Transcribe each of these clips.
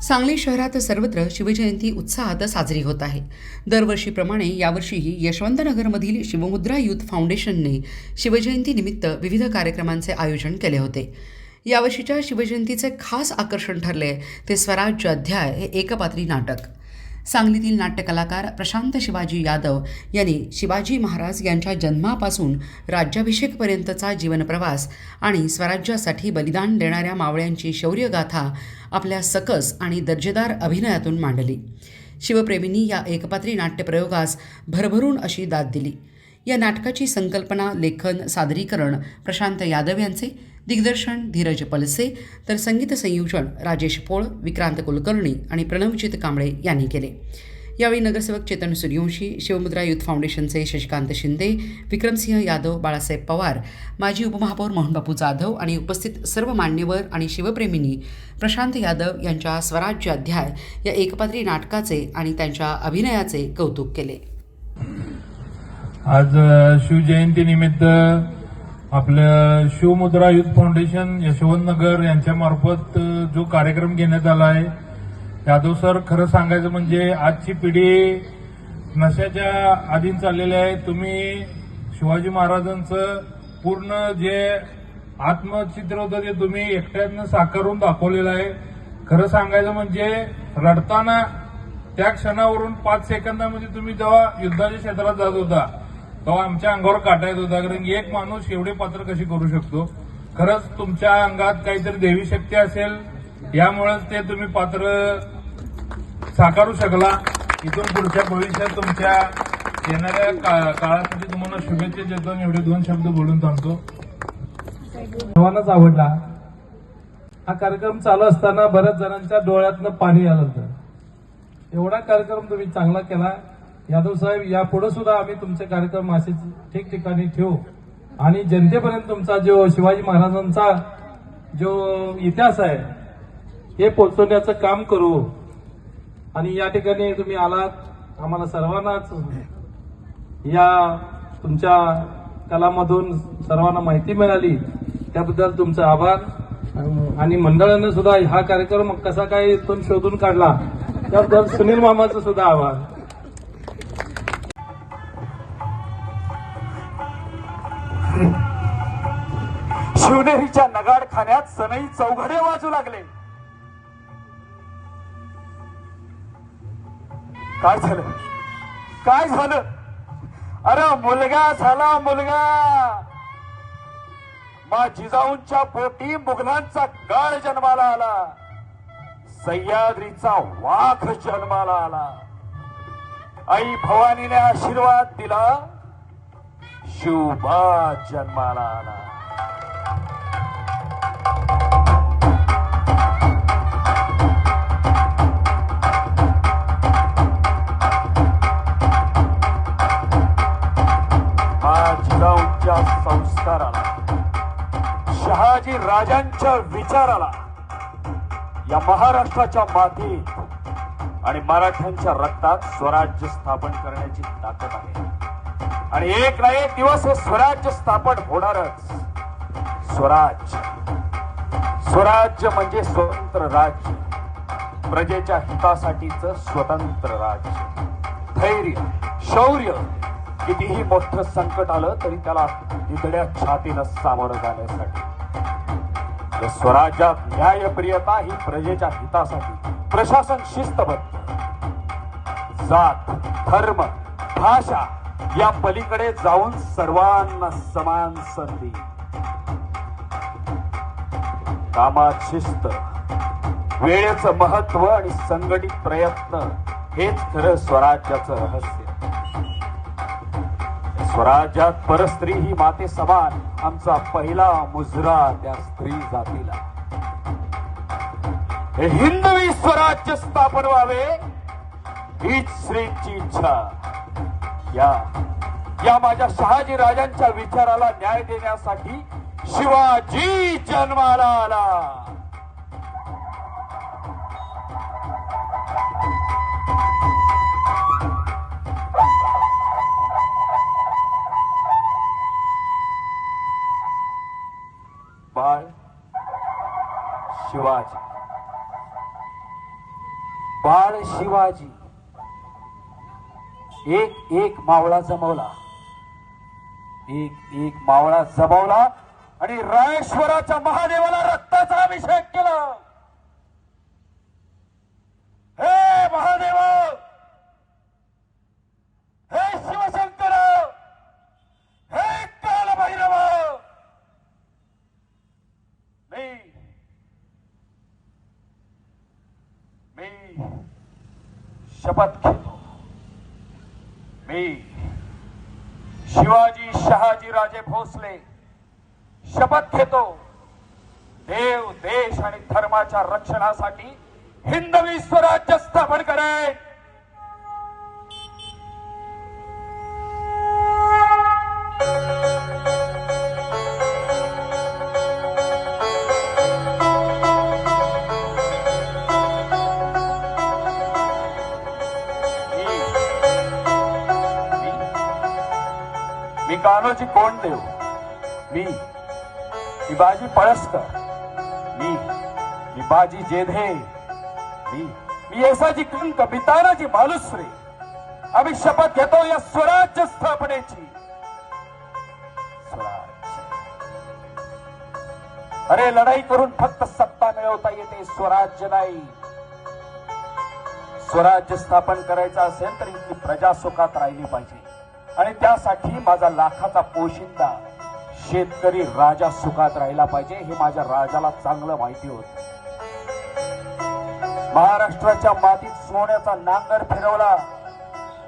सांगली शहरात सर्वत्र शिवजयंती उत्साहात साजरी होत आहे. दरवर्षीप्रमाणे यावर्षीही यशवंतनगरमधील शिवमुद्रा युथ फाउंडेशनने शिवजयंतीनिमित्त विविध कार्यक्रमांचे आयोजन केले होते. यावर्षीच्या शिवजयंतीचे खास आकर्षण ठरले ते स्वराज्य अध्याय हे एकपात्री नाटक. सांगलीतील नाट्यकलाकार प्रशांत शिवाजी यादव यांनी शिवाजी महाराज यांच्या जन्मापासून राज्याभिषेकपर्यंतचा जीवनप्रवास आणि स्वराज्यासाठी बलिदान देणाऱ्या मावळ्यांची शौर्यगाथा आपल्या सकस आणि दर्जेदार अभिनयातून मांडली. शिवप्रेमींनी या एकपात्री नाट्यप्रयोगास भरभरून अशी दाद दिली. या नाटकाची संकल्पना, लेखन, सादरीकरण प्रशांत यादव यांचे, दिग्दर्शन धीरज पलसे, तर संगीत संयोजन राजेश पोळ, विक्रांत कुलकर्णी आणि प्रणवजित कांबळे यांनी केले. यावेळी नगरसेवक चेतन सूर्यवंशी, शिवमुद्रा युथ फाउंडेशनचे शशिकांत शिंदे, विक्रमसिंह यादव, बाळासाहेब पवार, माजी उपमहापौर मोहनबापू जाधव आणि उपस्थित सर्व मान्यवर आणि शिवप्रेमींनी प्रशांत यादव यांच्या स्वराज्य अध्याय या एकपात्री नाटकाचे आणि त्यांच्या अभिनयाचे कौतुक केले. आज शिवजयंतीनिमित्त आपल्या शिवमुद्रा युथ फाउंडेशन यशवंतनगर यांच्या मार्फत जो कार्यक्रम घेण्यात आला आहे, यादव सर, खरं सांगायचं म्हणजे आजची पिढी नशाच्या अधीन चाललेली आहे. तुम्ही शिवाजी महाराजांचं पूर्ण जे आत्मचित्र होतं ते तुम्ही एकट्यानं साकारून दाखवलेलं आहे. खरं सांगायचं म्हणजे रडताना त्या क्षणावरून 5 सेकंदामध्ये तुम्ही जेव्हा युद्धाच्या क्षेत्रात जात होता तेव्हा आमच्या अंगावर काटा येत होता, कारण एक माणूस एवढे पात्र कशी करू शकतो. खरंच तुमच्या अंगात काहीतरी देवी शक्ती असेल, यामुळेच ते तुम्ही पात्र साकारू शकला. इथून पुढच्या भविष्यात तुमच्या येणाऱ्या काळासाठी तुम्हाला शुभेच्छा देतो आणि एवढे 2 शब्द बोलून थांबतो. सर्वांनाच आवडला. हा कार्यक्रम चालू असताना बऱ्याच जणांच्या डोळ्यातनं पाणी आलं होतं. एवढा कार्यक्रम तुम्ही चांगला केला. यादव साहेब, यापुढे सुद्धा आम्ही तुमचे कार्यक्रम असेच ठिकठिकाणी ठेवू आणि जनतेपर्यंत तुमचा जो शिवाजी महाराजांचा जो इतिहास आहे हे पोहोचवण्याचं काम करू. आणि या ठिकाणी तुम्ही आलात, आम्हाला सर्वांनाच या तुमच्या कलामधून सर्वांना माहिती मिळाली, त्याबद्दल तुमचा आभार. आणि मंडळानं सुद्धा हा कार्यक्रम कसा काय इथून शोधून काढला त्याबद्दल सुनील मामाचं सुद्धा आभार. शिवनेरीच्या नगाडखान्यात सनई चौघडे वाजू लागले. काय झालं? काय झालं? अरे मुलगा झाला, मुलगा. मा जिजाऊंच्या पोटी मुघलांचा गाळ जन्माला आला, सह्याद्रीचा वाघ जन्माला आला. आई भवानीने आशीर्वाद दिला, शिवबा जन्माला आला. जिजाऊंच्या संस्काराला, शहाजी राजांच्या विचाराला या महाराष्ट्राच्या मातीत आणि मराठ्यांच्या रक्तात स्वराज्य स्थापन करण्याची ताकद आहे. आणि एक ना एक दिवस हे स्वराज्य स्थापन होणारच. स्वराज्य म्हणजे स्वतंत्र राज्य, प्रजेच्या हितासाठीच स्वतंत्र राज्य. धैर्य, शौर्य, कितीही मोठं संकट आलं तरी त्याला निधड्या छातीनं सामोरं जाण्यासाठी. या स्वराज्यात न्यायप्रियता ही प्रजेच्या हितासाठी, प्रशासन शिस्तबद्ध, जात, धर्म, भाषा या पलीकडे जाऊन सर्वांना समान संधी, कामात शिस्त, वेळेचं महत्व आणि संघटित प्रयत्न हेच खरं स्वराज्याचं रहस्य. स्वराज्यात परस्त्री ही माते समान आमचा पहिला मुजरा त्या स्त्री जातीला. हे हिंदवी स्वराज्य स्थापन व्हावे हीच श्रींची इच्छा. या माझ्या शहाजी राजांच्या विचाराला न्याय देण्यासाठी शिवाजी जन्माला आला. बाळ शिवाजी, बाळ शिवाजी एक एक मावळा जमवला, एक एक मावळा जमवला आणि रायश्वराच्या महादेवाला रक्ताचा अभिषेक केला. हे महादेव, हे शिवशंकर, हे कालभैरव, मी शपथ घेतो, मी शिवाजी शहाजी राजे भोसले शपथ घेतो, देव देश आणि धर्माच्या रक्षणासाठी हिंदवी स्वराज्य स्थापन करेन. मी कान्होजी कोंडदेव, मी बाजी पळसकर, मी बाजी जेधे, मी येसाजी कंक, मी तानाजी मालुसरे. आम्ही शपथ घेतो या स्वराज्य स्थापनेची. स्वराज्य, अरे लढाई करून फक्त सत्ता मिळवता येते, स्वराज्य नाही. स्वराज्य स्थापन करायचं असेल तर इथली प्रजा सुखात राहिली पाहिजे आणि त्यासाठी माझा लाखाचा पोशिंदा शेतकरी राजा सुखात राहिला पाहिजे हे माझ्या राजाला चांगलं माहिती होतं. महाराष्ट्राच्या मातीत सोन्याचा नांगर फिरवला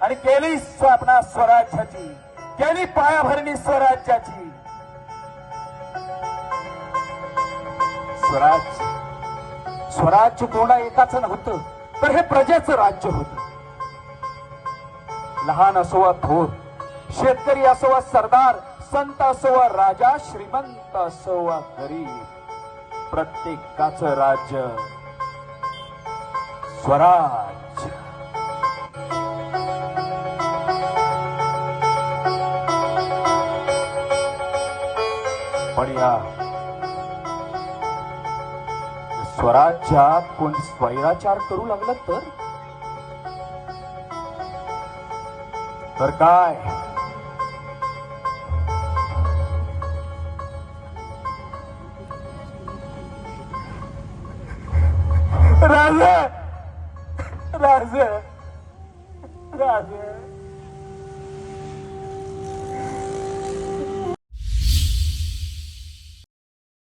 आणि केली स्थापना स्वराज्याची, केली पायाभरणी स्वराज्याची. स्वराज्य कोणा एकाच नव्हतं, तर हे प्रजेचं राज्य होतं. लहान असो वा थोर, शेतकरी असो वा सरदार, संत असो वा राजा, श्रीमंत असो वा गरीब, प्रत्येकाचं राज्य स्वराज्य. पण या स्वराज्यात कोण स्वैराचार करू लागलं तर काय? राजा, राजा, राजा,